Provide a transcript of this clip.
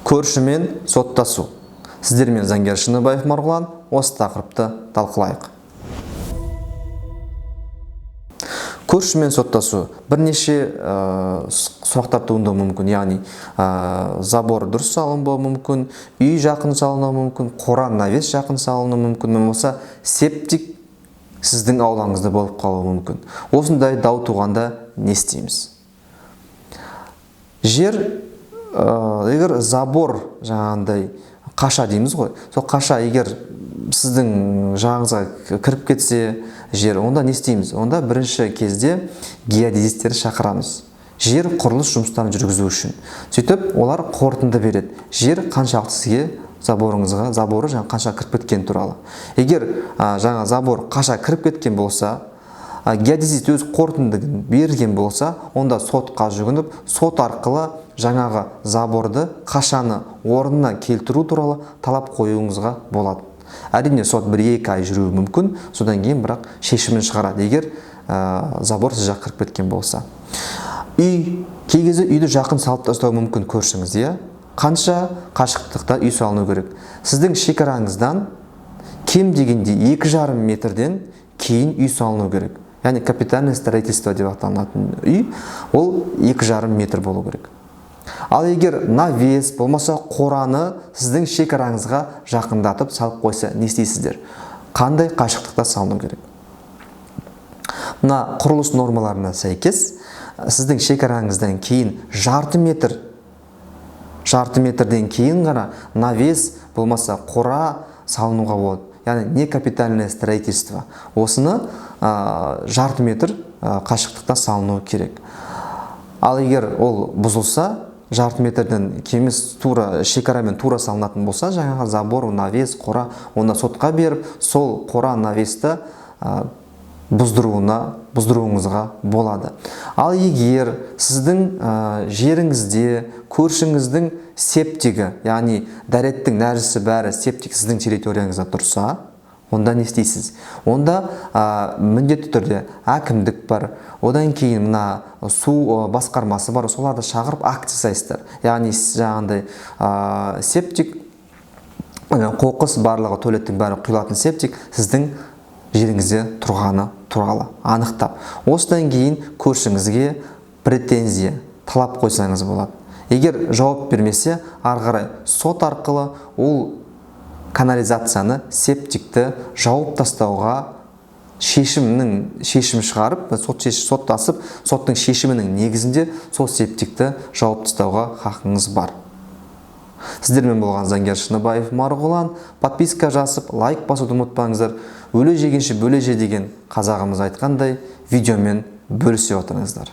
Көршімен соттасу. Сіздермен заңгер Шыныбаев Марғұлан, осы тақырыпты талқылайық. Көршімен соттасу бірнеше сұрақтар туындауы мүмкін. Яғни забор дұрыс салынбауы мүмкін, үй жақын салынуы мүмкін, қора навес жақын салынуы мүмкін, болмаса септик сіздің аулаңызда болып қалуы мүмкін. Осындай дау туғанда не істейміз? Жер, егер забор жаңағындай қаша дейміз ғой, сол қаша егер сіздің жағыңызға кіріп кетсе жер, онда не істейміз? Онда бірінші кезде геодезистерді шақырамыз. Жер құрылыс жұмыстарын жүргізу үшін. Сөйтіп, олар қорытынды береді. Жер қаншалықты сізге заборы қанша кіріп кеткен туралы. Егер жаңа забор қаша кіріп кеткен болса, геодезист өз қорытындысын берген болса, онда сотқа жүгініп, сот арқылы жаңағы заборды қашаны орнына келтіру туралы талап қоюыңызға болады. Әрине сот 1-2 ай жүруі мүмкін, содан кейін бірақ шешімін шығарады, егер забор сіз жақ кіріп кеткен болса. Кей кезде үйді жақын салып тастау мүмкін көршіңіз, қанша қашықтықта үй салыну керек? Сіздің шекараңыздан кем дегенде 2,5 метрден кейін үй салыну керек. Яғни капитальное строительство деп аталынатын үй, ол 2,5 метр болу керек. Ал егер навес болмаса қораны сіздің шекараңызға жақындатып салып қойса, не істейсіздер? Қандай қашықтықта салыну керек? Мына құрылыс нормаларына сәйкес, сіздің шекараңыздан кейін жарты метрден кейін ғана навес болмаса қора салынуға болады. Яғни не капитальное строительство. Осыны жарты метр қашықтықта салыну керек. Ал егер ол бұзылса, жарты метрден кемес тура шекарамен тура салынатын болса, жаңағы забор, навес, қора, онда сотқа беріп, сол қора навесті бұздыруыңызға болады. Ал егер сіздің жеріңізде көршіңіздің септигі, яғни дәреттің нәрісі бәрі септик сіздің территорияңызда тұрса, онда не істейсіз? Онда міндетті түрде әкімдік бар, одан кейін мына су басқармасы бар, соларды шақырып акт жасайсыздар. Яғни жаңағындай септик, қоқыс барлығы, туалеттің бәрі құйылатын септик сіздің жеріңізде тұрғаны туралы анықтап, осыдан кейін көршіңізге претензия, талап қойсаңыз болады. Егер жауап бермесе, ары қарай сот арқылы ол канализацияны, септикті жауып тастауға шешім шығарып, соттасып, соттың шешімінің негізінде сол септикті жауып тастауға хақыңыз бар. Сіздермен болған заңгер Шыныбаев Марғұлан. Подписка жасып, лайк басуды ұмытпаңыздар. Өле жегенше бөле же деген қазағымыз айтқандай, видеомен бөлісе отырыңыздар.